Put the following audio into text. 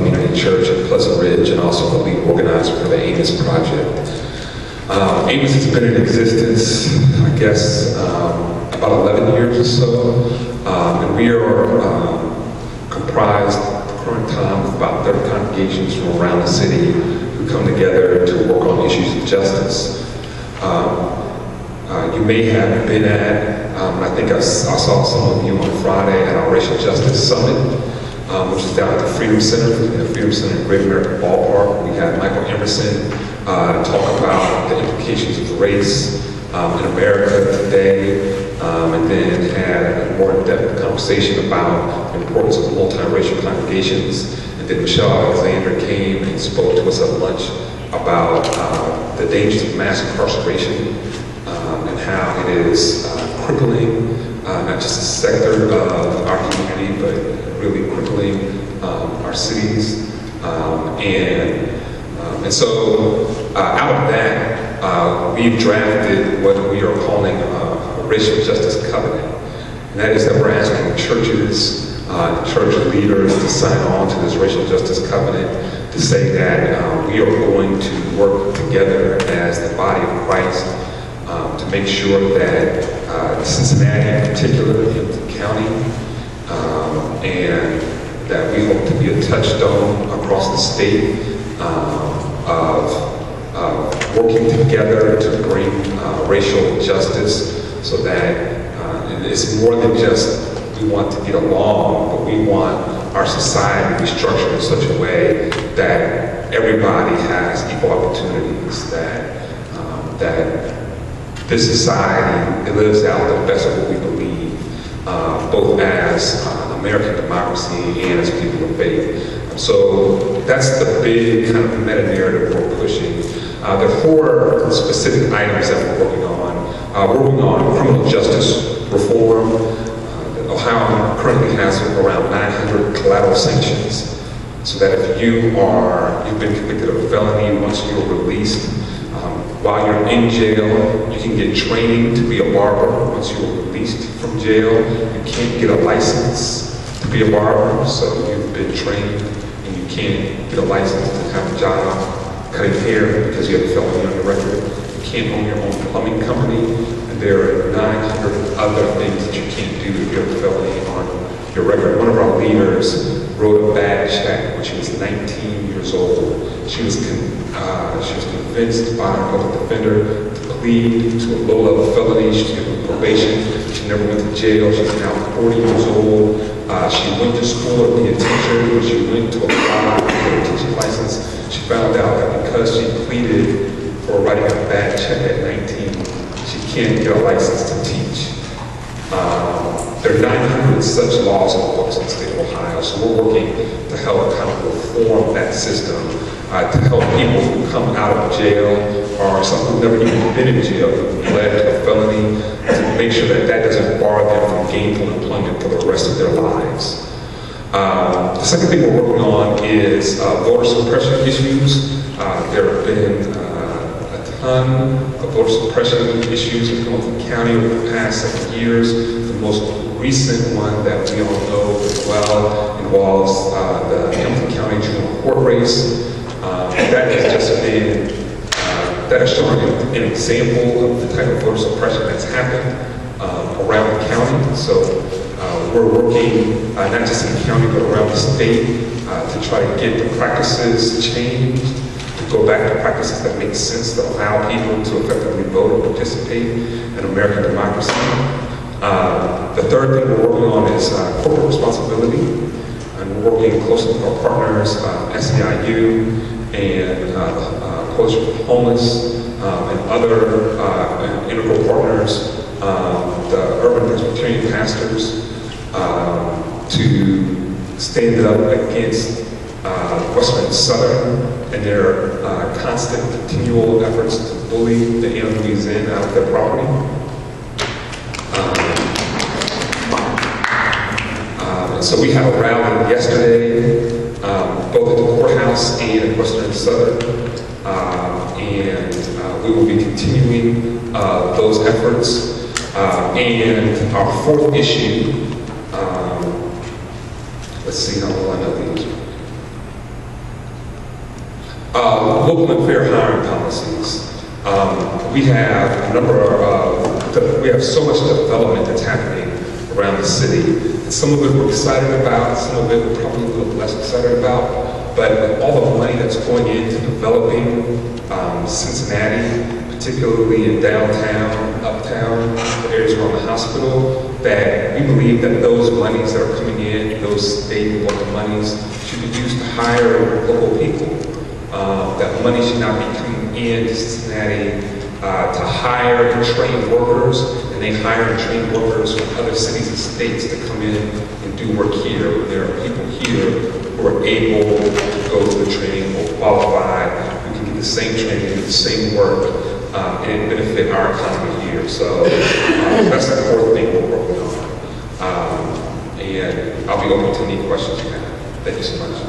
Community Church in Pleasant Ridge, and also the lead organizer for the AMOS project. AMOS has been in existence, I guess, about 11 years or so, and we are comprised at the current time of about 30 congregations from around the city who come together to work on issues of justice. You may have been at, I think I saw some of you on Friday at our Racial Justice Summit, which is down at the Freedom Center, in Great American Ballpark. We had Michael Emerson talk about the implications of race in America today, and then had a more in-depth conversation about the importance of multiracial congregations. And then Michelle Alexander came and spoke to us at lunch about the dangers of mass incarceration and how it is crippling not just a sector of our community, but really crippling our cities. And so out of that, we've drafted what we are calling a racial justice covenant. And that is that we're asking churches, church leaders to sign on to this racial justice covenant to say that we are going to work together as the body of Christ to make sure that Cincinnati in particular, Hamilton County, and that we hope to be a touchstone across the state of working together to bring racial justice, so that it's more than just we want to get along, but we want our society to be structured in such a way that everybody has equal opportunities, that this society lives out the best of what we believe, both as American democracy and as people of faith. So that's the big kind of meta-narrative we're pushing. There are 4 specific items that we're working on. Working on criminal justice reform. Ohio currently has around 900 collateral sanctions, so that if you've been convicted of a felony, once you're released, while you're in jail, you can get training to be a barber. Once you're released from jail, you can't get a license to be a barber, so you've been trained and you can't get a license to have a job cutting hair because you have a felony on your record. You can't own your own plumbing company, and there are 900 other things that you can't do if you have a felony on your record. One of our leaders wrote a bad check when she was 19 years old. She was convinced by her public defender to plead to a low-level felony. She was given probation. She never went to jail. She's now 40 years old. She went to school to be a teacher. When she went to apply for a teaching license, she found out that because she pleaded for writing a bad check at 19, she can't get a license to teach. There are 900 such laws on the books in the state of Ohio, so we're working to help kind of reform that system, to help people who come out of jail, or some who've never even been in jail, who've led to a felony, to make sure that that doesn't bar them from gainful employment for the rest of their lives. The second thing we're working on is voter suppression issues. There have been a ton of voter suppression issues in Hamilton County over the past 7 years. The most recent one that we all know well involves the Hamilton County juvenile court race. That has just been, that has shown an example of the type of voter suppression that's happened around the county. So we're working not just in the county but around the state to try to get the practices changed, to go back to practices that make sense, that allow people to effectively vote and participate in American democracy. The third thing we're working on is corporate responsibility, and we're working closely with our partners, SEIU and Coalition for Homeless, and other integral partners, the urban Presbyterian pastors, to stand up against Western and Southern and their constant, continual efforts to bully the Annapolis in out of their property. So we had a rally yesterday, both at the courthouse and at Western and Southern, and we will be continuing those efforts. And our 4th issue, let's see how well I know these. local and fair hiring policies. We have a number of, we have so much development that's happening around the city. And some of it we're excited about, some of it we're probably a little less excited about. But with all the money that's going into developing Cincinnati, particularly in downtown, uptown, the areas around the hospital, that we believe that those monies that are coming in, those state and local monies, should be used to hire local people. That money should not be coming in to Cincinnati to hire and train workers, and they hire and train workers from other cities and states to come in and do work here. When there are people here who are able to go to the training or qualified, who can get the same training, do the same work, and benefit our economy here. So that's the core thing we're working on. And I'll be open to any questions you have. Thank you so much.